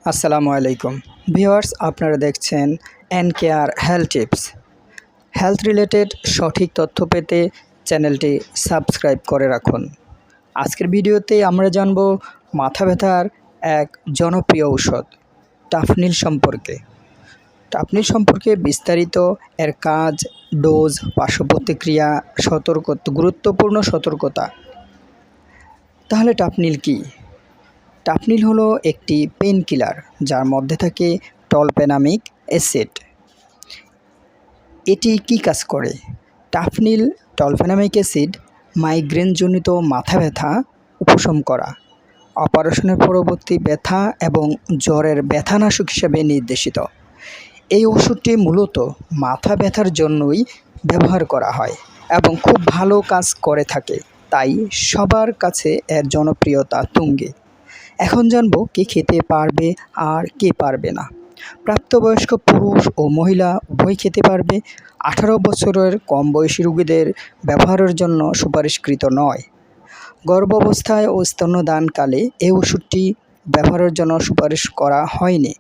আসসালামু আলাইকুম ভিউয়ার্স, আপনারা দেখছেন এনকেআর হেলথ টিপস। হেলথ রিলেটেড সঠিক তথ্য পেতে চ্যানেলটি সাবস্ক্রাইব করে রাখুন। আজকের ভিডিওতে আমরা জানব মাথা ব্যথার এক জনপ্রিয় ঔষধ টাফনিল সম্পর্কে। টাফনিল সম্পর্কে বিস্তারিত, এর কাজ, ডোজ, পার্শ্ব প্রতিক্রিয়া, গুরুত্বপূর্ণ সতর্কতা। তাহলে টাফনিল কী? টাফনিল হলো একটি পেন কিলার যার মধ্যে থাকে টলফেনামিক অ্যাসিড। এটি কি কাজ করে? টাফনিল টলফেনামিক অ্যাসিড মাইগ্রেনজনিত মাথা ব্যথা উপশম করা, অপারেশনের পরবর্তী ব্যথা এবং জ্বরের ব্যথানাশক হিসেবে নির্দেশিত। এই ওষুধটি মূলত মাথা ব্যথার জন্যই ব্যবহার করা হয় এবং খুব ভালো কাজ করে থাকে, তাই সবার কাছে এর জনপ্রিয়তা তুঙ্গে। এখন জানব কে খেতে পারবে আর কে পারবে না। প্রাপ্তবয়স্ক পুরুষ ও মহিলা উভয় খেতে পারবে। 18 বছরের কম বয়সী রোগীদের ব্যবহারের জন্য সুপারিশকৃত নয়। গর্ভাবস্থায় ও স্তন্যদানকালে এই ওষুধটি ব্যবহারের জন্য সুপারিশ করা হয়নি।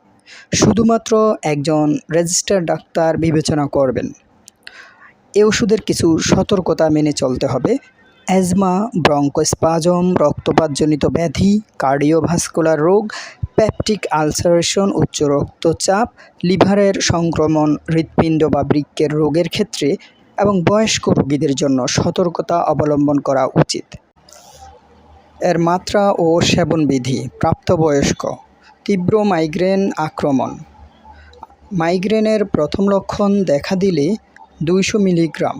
শুধুমাত্র একজন রেজিস্টার্ড ডাক্তার বিবেচনা করবেন। এই ওষুধের কিছু সতর্কতা মেনে চলতে হবে। অ্যাজমা, ব্রঙ্কোস্পাজম, রক্তপাতজনিত ব্যাধি, কার্ডিওভাস্কুলার রোগ, পেপটিক আলসারেশন, উচ্চ রক্তচাপ, লিভারের সংক্রমণ, হৃৎপিণ্ড বা বৃক্কের রোগের ক্ষেত্রে এবং বয়স্ক রোগীদের জন্য সতর্কতা অবলম্বন করা উচিত। এর মাত্রা ও সেবনবিধি। প্রাপ্তবয়স্ক। তীব্র মাইগ্রেন আক্রমণ। মাইগ্রেনের প্রথম লক্ষণ দেখা দিলে 200 মিলিগ্রাম।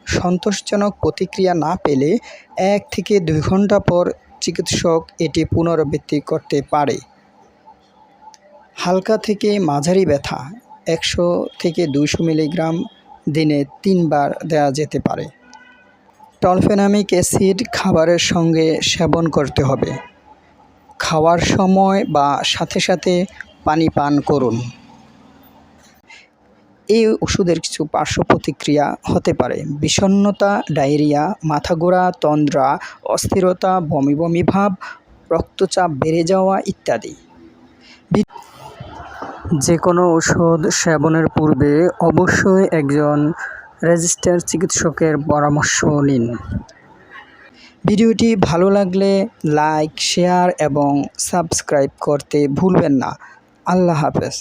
সন্তোষজনক প্রতিক্রিয়া না পেলে 1 থেকে 2 ঘন্টা পর চিকিৎসক এটি পুনরাবৃত্তি করতে পারে। হালকা থেকে মাঝারি ব্যথা 100 থেকে 200 মিলিগ্রাম দিনে 3 বার দেওয়া যেতে পারে। টলফেনামিক অ্যাসিড খাবারের সঙ্গে সেবন করতে হবে। খাওয়ার সময় বা সাথে সাথে পানি পান করুন। এই ওষুধের কিছু পার্শ্ব প্রতিক্রিয়া হতে পারে: বিষণ্ণতা, ডায়রিয়া, মাথা ঘোরা, তন্দ্রা, অস্থিরতা, বমি বমি ভাব, রক্তচাপ বেড়ে যাওয়া ইত্যাদি। যে কোনো ওষুধ সেবনের পূর্বে অবশ্যই একজন রেজিস্টার্ড চিকিৎসকের পরামর্শ নিন। ভিডিওটি ভালো লাগলে লাইক, শেয়ার এবং সাবস্ক্রাইব করতে ভুলবেন না। আল্লাহ হাফেজ।